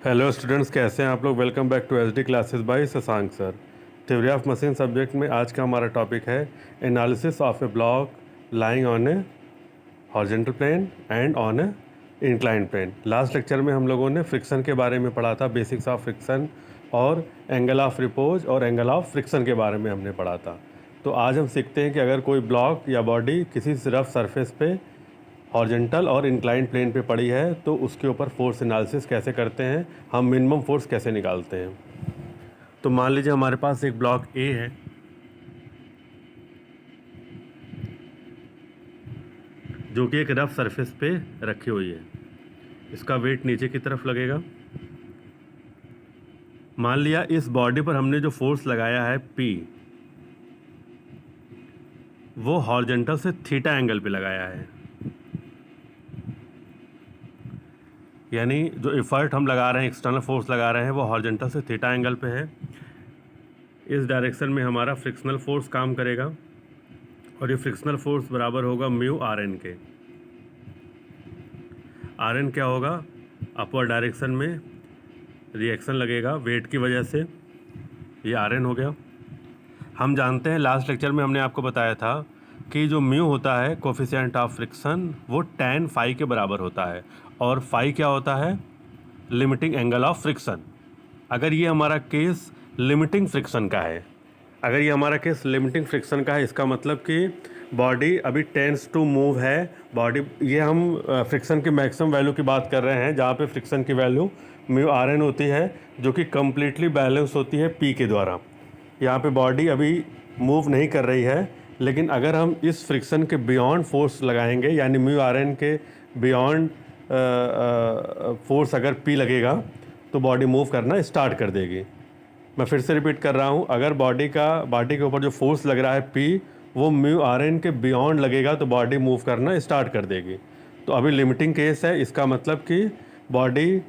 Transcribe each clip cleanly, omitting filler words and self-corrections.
Hello students, कैसे हैं आप लोग। Welcome back to SD classes by Shashank sir. Theory of machine subject में आज का हमारा टॉपिक है analysis of a block lying on a horizontal plane and on a inclined plane. Last lecture में हम लोगों ने फ्रिक्शन के बारे में पढ़ा था, बेसिक्स ऑफ फ्रिक्शन और एंगल ऑफ रिपोज और एंगल ऑफ फ्रिक्शन के बारे में हमने पढ़ा था। तो आज हम सीखते हैं कि अगर कोई ब्लॉक या बॉडी किसी रफ सरफेस पे हॉरिजॉन्टल और इंक्लाइंड प्लेन पे पड़ी है तो उसके ऊपर फोर्स एनालिसिस कैसे करते हैं, हम मिनिमम फोर्स कैसे निकालते हैं। तो मान लीजिए हमारे पास एक ब्लॉक ए है जो कि एक रफ सरफेस पे रखी हुई है। इसका वेट नीचे की तरफ लगेगा। मान लिया इस बॉडी पर हमने जो फोर्स लगाया है पी, वो हॉरिजॉन्टल से थीटा एंगल पे लगाया है। यानी जो एफर्ट हम लगा रहे हैं, एक्सटर्नल फोर्स लगा रहे हैं, वो हॉरिजॉन्टल से थीटा एंगल पे है। इस डायरेक्शन में हमारा फ्रिक्शनल फोर्स काम करेगा और ये फ्रिक्शनल फोर्स बराबर होगा म्यू आर एन के। आर एन क्या होगा, अपवर्ड डायरेक्शन में रिएक्शन लगेगा वेट की वजह से, ये आर एन हो गया। हम जानते हैं लास्ट लेक्चर में हमने आपको बताया था कि जो म्यू होता है कोफिशिएंट ऑफ फ्रिक्शन, वो टैन फाई के बराबर होता है। और फाई क्या होता है, लिमिटिंग एंगल ऑफ फ्रिक्शन। अगर ये हमारा केस लिमिटिंग फ्रिक्शन का है, अगर ये हमारा केस लिमिटिंग फ्रिक्शन का है, इसका मतलब कि बॉडी अभी टेंस टू मूव है। बॉडी, ये हम फ्रिक्शन की मैक्सिमम वैल्यू की बात कर रहे हैं, जहाँ पे फ्रिक्शन की वैल्यू म्यू आर एन होती है, जो कि कम्प्लीटली बैलेंस होती है पी के द्वारा। यहाँ पे बॉडी अभी मूव नहीं कर रही है, लेकिन अगर हम इस फ्रिक्शन के बियॉन्ड फोर्स लगाएंगे, यानी म्यू आर एन के बियॉन्ड फोर्स अगर पी लगेगा, तो बॉडी मूव करना स्टार्ट कर देगी। मैं फिर से रिपीट कर रहा हूँ, अगर बॉडी के ऊपर जो फोर्स लग रहा है पी, वो म्यू आर एन के बियॉन्ड लगेगा तो बॉडी मूव करना स्टार्ट कर देगी। तो अभी लिमिटिंग केस है, इसका मतलब कि बॉडी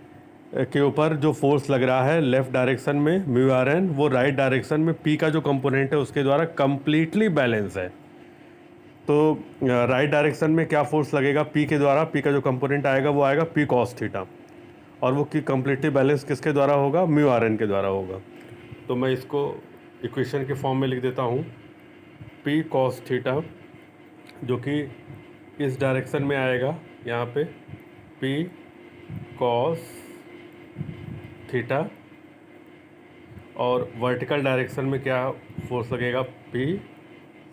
के ऊपर जो फोर्स लग रहा है लेफ़्ट डायरेक्शन में म्यू आर एन, वो राइट डायरेक्शन में पी का जो कंपोनेंट है उसके द्वारा कम्प्लीटली बैलेंस है। तो राइट डायरेक्शन में क्या फोर्स लगेगा पी के द्वारा, पी का जो कंपोनेंट आएगा वो आएगा पी कॉस थीटा, और वो कम्प्लीटली बैलेंस किसके द्वारा होगा, म्यू आर एन के द्वारा होगा। तो मैं इसको इक्वेशन के फॉर्म में लिख देता हूँ, पी कॉस थीटा, जो कि इस डायरेक्शन में आएगा, यहाँ पे पी कॉस थीटा, और वर्टिकल डायरेक्शन में क्या फोर्स लगेगा, पी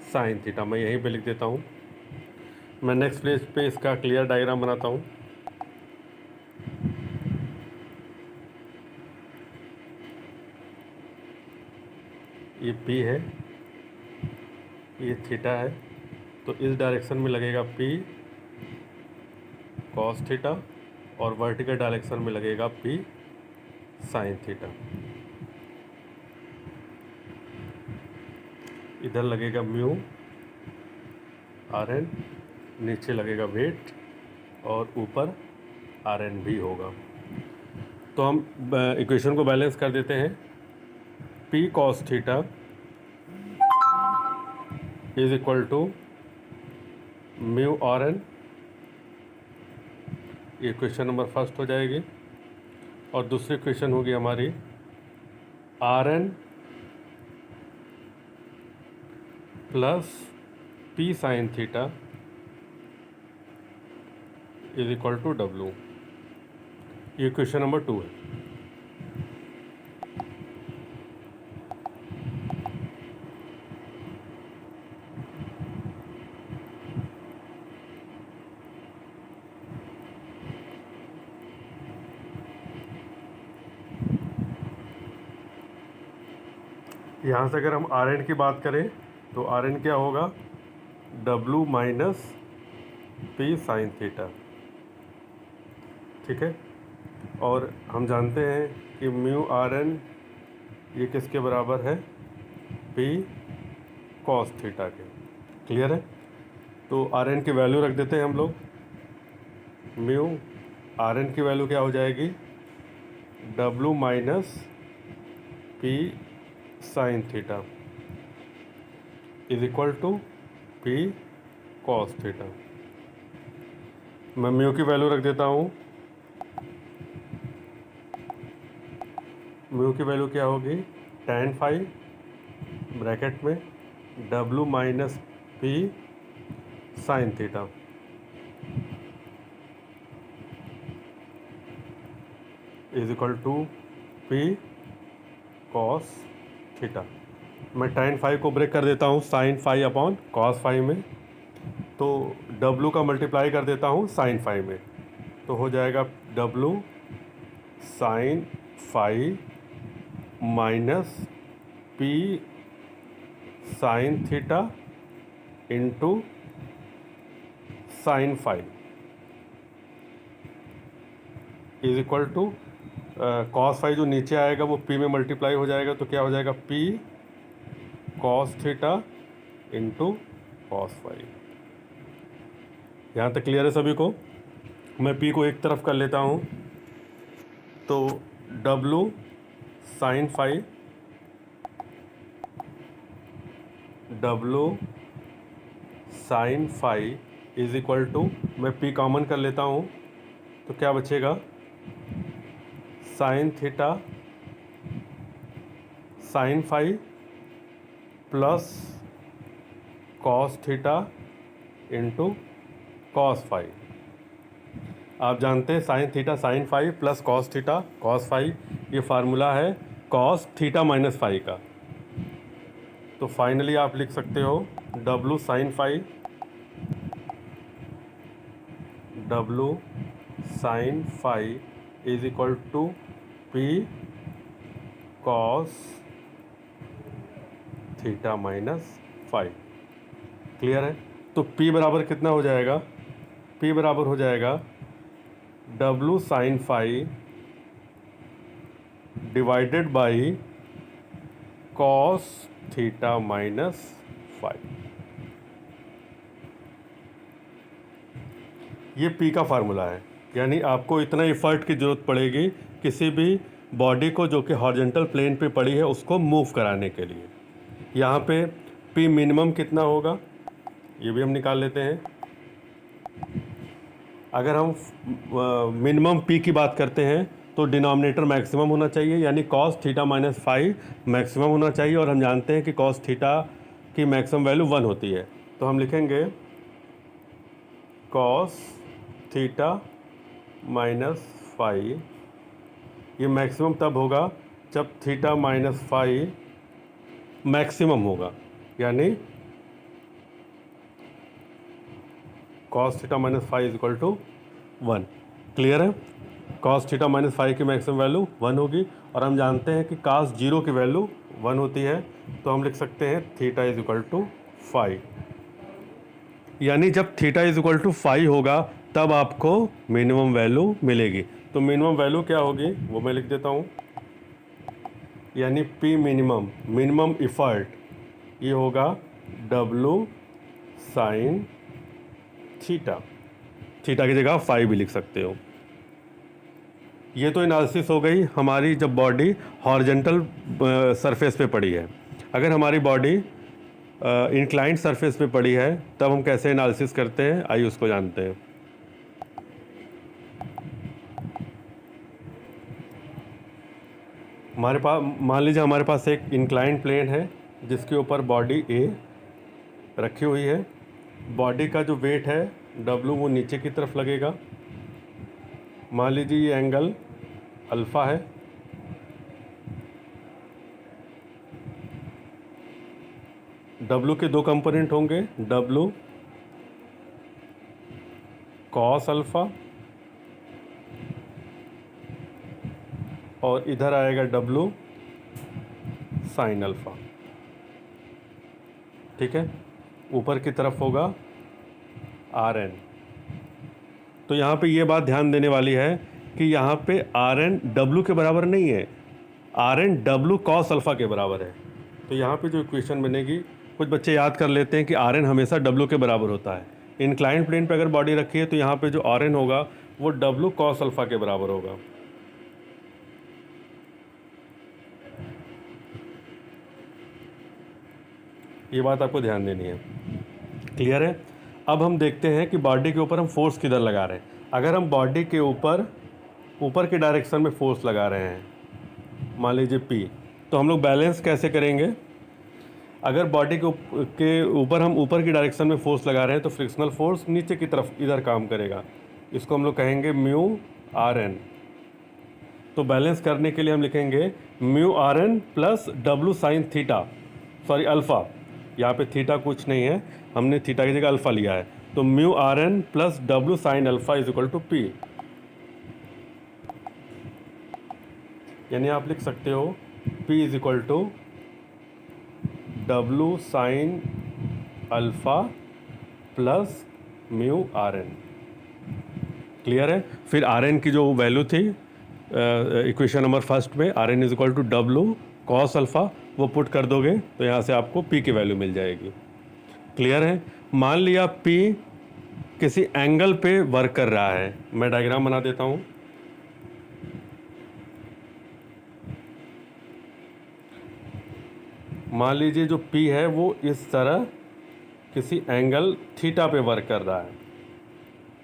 साइन थीटा। मैं यहीं पे लिख देता हूँ। मैं नेक्स्ट पेज पे इसका क्लियर डायग्राम बनाता हूँ। ये पी है, ये थीटा है, तो इस डायरेक्शन में लगेगा पी कॉस थीटा, और वर्टिकल डायरेक्शन में लगेगा पी साइन थीटा। इधर लगेगा म्यू आर एन, नीचे लगेगा वेट, और ऊपर आर एन भी होगा। तो हम इक्वेशन को बैलेंस कर देते हैं। P cos theta is equal to mu R N, ये क्वेश्चन नंबर फर्स्ट हो जाएगी। और दूसरी क्वेश्चन होगी हमारी R N plus P sine theta is equal to W, ये क्वेश्चन नंबर 2 है। यहाँ से अगर हम आर एन की बात करें तो आर एन क्या होगा, W minus P sine theta, ठीक है। और हम जानते हैं कि म्यू आर एन ये किसके बराबर है, पी कॉस थीटा के। क्लियर है। तो आर एन की वैल्यू रख देते हैं हम लोग। म्यू आर एन की वैल्यू क्या हो जाएगी, W minus P sine theta is equal to P cos theta. मैं म्यू की वैल्यू रख देता हूँ म्यू की वैल्यू क्या होगी, tan फाई ब्रैकेट में W minus P sine theta is equal to P cos theta. मैं tan फाई को ब्रेक कर देता हूँ sine phi upon cos phi में, तो W का मल्टीप्लाई कर देता हूँ साइन फाई में, तो हो जाएगा W sine phi minus P sine theta into sine phi is equal to cos phi जो नीचे आएगा वो P में मल्टीप्लाई हो जाएगा, तो क्या हो जाएगा P cos theta into cos phi. यहाँ तक क्लियर है सभी को? मैं P को एक तरफ कर लेता हूँ, तो W sine phi W sine phi is equal to, मैं P कॉमन कर लेता हूँ, तो क्या बचेगा sine theta sine phi plus cos theta into cos phi. आप जानते हैं sine theta sine phi plus cos theta cos phi, ये फार्मूला है कॉस थीटा माइनस फाई का। तो फाइनली आप लिख सकते हो W sine phi W sine phi is equal to P cos theta minus phi. Clear है? तो P बराबर कितना हो जाएगा, P बराबर हो जाएगा W sine phi divided by cos theta minus phi. ये P का फार्मूला है, यानी आपको इतना एफर्ट की ज़रूरत पड़ेगी किसी भी बॉडी को जो कि हॉरिजॉन्टल प्लेन पे पड़ी है उसको मूव कराने के लिए। यहाँ पे P मिनिमम कितना होगा ये भी हम निकाल लेते हैं। अगर हम मिनिमम P की बात करते हैं तो डिनोमिनेटर मैक्सिमम होना चाहिए, यानी cos theta minus phi maximum होना चाहिए, और हम जानते हैं कि कॉस थीटा की मैक्सिमम वैल्यू 1 होती है। तो हम लिखेंगे कॉस थीटा माइनस फाई, ये मैक्सिमम तब होगा जब थीटा माइनस फाई मैक्सिमम होगा, यानी cos theta minus phi is equal to 1। Clear है? कॉस थीटा माइनस फाई की मैक्सिमम वैल्यू 1 होगी, और हम जानते हैं कि कॉस 0 की वैल्यू 1 होती है, तो हम लिख सकते हैं थीटा इज इक्वल टू 5। यानी जब थीटा इज इक्वल टू 5 होगा तब आपको मिनिमम वैल्यू मिलेगी। तो मिनिमम वैल्यू क्या होगी वो मैं लिख देता हूँ, यानी P मिनिमम इफ़र्ट ये होगा W साइन थीटा की जगह 5 भी लिख सकते हो। ये तो एनालिसिस हो गई हमारी जब बॉडी हॉरिजॉन्टल सरफेस पे पड़ी है। अगर हमारी बॉडी इंक्लाइंड सरफेस पे पड़ी है तब हम कैसे एनालिसिस करते हैं, आइए उसको जानते हैं। हमारे पास मान लीजिए हमारे पास एक इंक्लाइंड प्लेन है जिसके ऊपर बॉडी A रखी हुई है। बॉडी का जो वेट है W वो नीचे की तरफ लगेगा। मान लीजिए ये एंगल अल्फ़ा है, W के दो कंपोनेंट होंगे, W कॉस अल्फ़ा और इधर आएगा W साइन अल्फ़ा। ठीक है, ऊपर की तरफ होगा Rn। तो यहाँ पे ये बात ध्यान देने वाली है कि यहाँ पे Rn W के बराबर नहीं है, Rn W कॉस अल्फ़ा के बराबर है। तो यहाँ पे जो इक्वेशन बनेगी, कुछ बच्चे याद कर लेते हैं कि Rn हमेशा W के बराबर होता है। इंक्लाइंड प्लेन पे अगर बॉडी रखी है तो यहाँ पे जो Rn होगा वो W कॉस अल्फ़ा के बराबर होगा। ये बात आपको ध्यान देनी है। क्लियर है? अब हम देखते हैं कि बॉडी के ऊपर हम फोर्स किधर लगा रहे हैं। अगर हम बॉडी के ऊपर की डायरेक्शन में फोर्स लगा रहे हैं, मान लीजिए P। तो हम लोग बैलेंस कैसे करेंगे? अगर बॉडी के ऊपर हम ऊपर की डायरेक्शन में फोर्स लगा रहे हैं तो फ्रिक्शनल फोर्स नीचे की तरफ इधर काम करेगा, इसको हम लोग कहेंगे म्यू आर एन। तो बैलेंस करने के लिए हम लिखेंगे mu R N plus W sine theta, sorry alpha, यहाँ पे थीटा कुछ नहीं है, हमने थीटा की जगह अल्फ़ा लिया है। तो mu R N plus W sine alpha is equal to P. यानी आप लिख सकते हो P is equal to W sine alpha plus mu R N. Clear है? फिर आर एन की जो वैल्यू थी इक्वेशन नंबर फर्स्ट में, R N is equal to W cos alpha, वो पुट कर दोगे तो यहाँ से आपको P की वैल्यू मिल जाएगी। क्लियर है? मान लिया P किसी एंगल पे वर्क कर रहा है, मैं डायग्राम बना देता हूँ। मान लीजिए जो P है वो इस तरह किसी एंगल थीटा पे वर्क कर रहा है।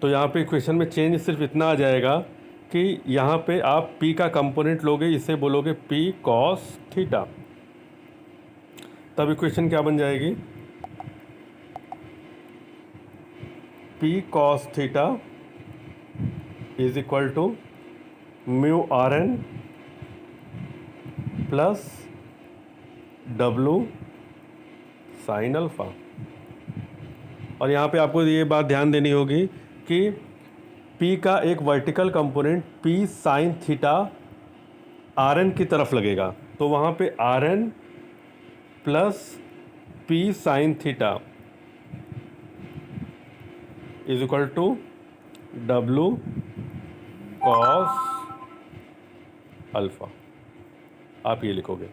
तो यहाँ पे इक्वेशन में चेंज सिर्फ इतना आ जाएगा कि यहाँ पे आप P का कंपोनेंट लोगे, इसे बोलोगे P कॉस थीटा, तब इक्वेशन क्या बन जाएगी? P cos theta is equal to mu R N plus W sine alpha. और यहाँ पे आपको ये बात ध्यान देनी होगी कि P का एक vertical component P sine theta R N की तरफ लगेगा, तो वहाँ पे R N plus P sine theta is equal to W cos alpha, आप ये लिखोगे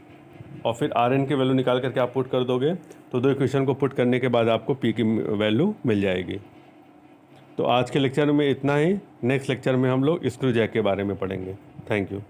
और फिर आर एन की वैल्यू निकाल करके आप पुट कर दोगे, तो दो इक्वेशन को पुट करने के बाद आपको P की वैल्यू मिल जाएगी। तो आज के लेक्चर में इतना ही। नेक्स्ट लेक्चर में हम लोग स्क्रू जैक के बारे में पढ़ेंगे। Thank you.